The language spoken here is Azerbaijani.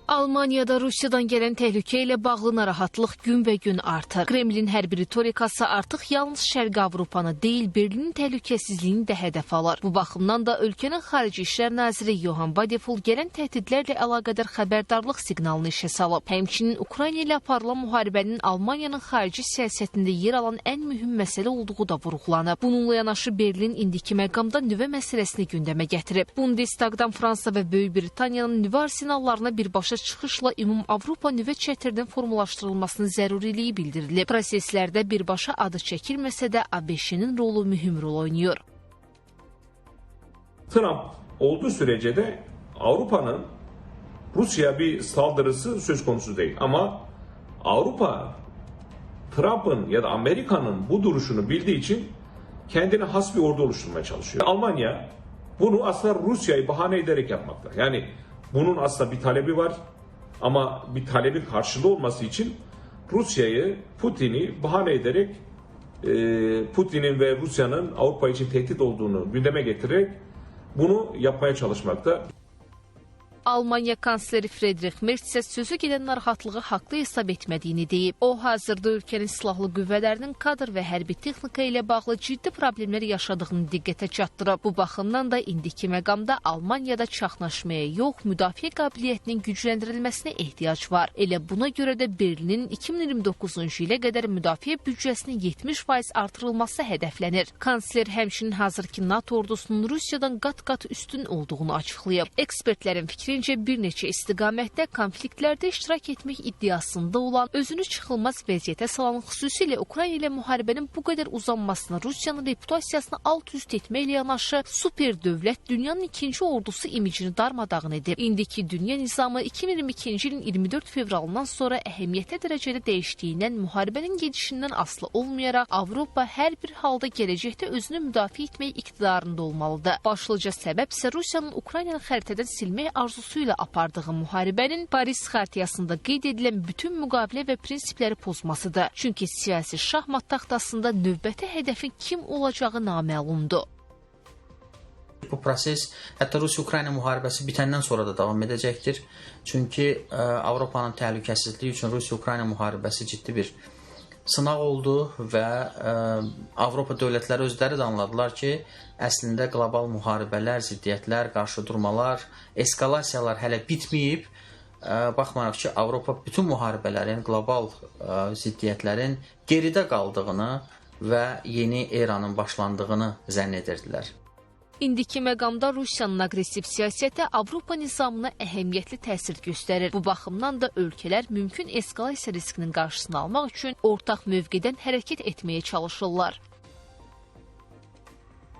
Almaniyada Rusiyadan gələn təhlükə ilə bağlı narahatlıq günbəgün artır. Kremlin hərbi ritorikası artıq yalnız Şərqi Avropanı deyil, Berlinin təhlükəsizliyini də hədəf alır. Bu baxımdan da ölkənin Xarici İşlər Naziri Johann Vadeful gələn təhdidlərlə əlaqədar xəbərdarlıq siqnalını işə salıb. Həmçinin Ukrayna ilə aparılan müharibənin Almaniyanın xarici siyasətində yer alan ən mühüm məsələ olduğu da vurğulanıb. Bununla yanaşı Berlin indiki məqamda nüvə məsələsini gündəmə gətirib. Bundestagdan Fransa və Böyük Britaniyanın nüvə arsenallarına birbaşa çıxışla ümum Avropa nüvə çətirinin formalaşdırılmasının zəruriliyi bildirilib. Proseslərdə birbaşa adı çəkilməsə də ABŞ-nin rolu mühüm rol oynayır. Trump olduğu sürece de Avrupa'nın Rusya'ya bir saldırısı söz konusu değil. Ama Avrupa Trump'ın ya da Amerika'nın bu duruşunu bildiği için kendine has bir ordu oluşturmaya çalışıyor. Almanya bunu aslında Rusya'yı bahane ederek yapmakta. Yani bunun aslında bir talebi var ama bir talebin karşılığı olması için Rusya'yı, Putin'i bahane ederek Putin'in ve Rusya'nın Avrupa için tehdit olduğunu gündeme getirerek bunu yapmaya çalışmakta. Almanya kansleri Friedrich Merz isə sözü gedən narahatlığı haqlı hesab etmədiyini deyib. O, hazırda ölkənin silahlı qüvvələrinin kadr və hərbi texnika ilə bağlı ciddi problemlər yaşadığını diqqətə çatdırıb. Bu baxımdan da indiki məqamda Almaniyada çaxnaşmaya yox, müdafiə qabiliyyətinin gücləndirilməsinə ehtiyac var. Elə buna görə də Berlinin 2029-cu ilə qədər müdafiə büdcəsinin 70% artırılması hədəflənir. Kansler həmçinin hazırki NATO ordusunun Rusiyadan qat-qat üstün olduğunu açıqlayıb. Ekspertlərin fikri bir neçə istiqamətdə konfliktlərdə iştirak etmək iddiasında olan, özünü çıxılmaz vəziyyətə salan, xüsusilə Ukrayna ilə müharibənin bu qədər uzanmasına, Rusiyanın reputasiyasını alt-üst etməklə yanaşı, super dövlət dünyanın ikinci ordusu imicini darmadağın edib. İndiki dünya nizamı 2022-ci ilin 24 fevralından sonra əhəmiyyətli dərəcədə dəyişdiyindən müharibənin gedişindən asılı olmayaraq, Avropa hər bir halda gələcəkdə özünü müdafiə etmək iqtidarında olmalıdır. Başlıca səbəb isə Rusiyanın Ukraynanı xəritədən silmək arzusu ilə apardığı müharibənin Paris Xartiyasında qeyd edilən bütün müqavilə və prinsipləri pozmasıdır. Çünki siyasi şahmat taxtasında növbəti hədəfin kim olacağı naməlumdur. Bu proses hətta Rusiya-Ukrayna müharibəsi bitəndən sonra da davam edəcəkdir. Çünki Avropanın təhlükəsizliyi üçün Rusiya-Ukrayna müharibəsi ciddi bir sınaq oldu və Avropa dövlətləri özləri də anladılar ki, əslində qlobal müharibələr, ziddiyyətlər, qarşıdurmalar, eskalasiyalar hələ bitməyib. Baxmayaraq ki, Avropa bütün müharibələrin, qlobal ziddiyyətlərin geridə qaldığını və yeni eranın başlandığını zənn edirdilər. İndiki məqamda Rusiyanın aqressiv siyasəti Avropa nizamına əhəmiyyətli təsir göstərir. Bu baxımdan da ölkələr mümkün eskalasiya riskinin qarşısını almaq üçün ortaq mövqedən hərəkət etməyə çalışırlar.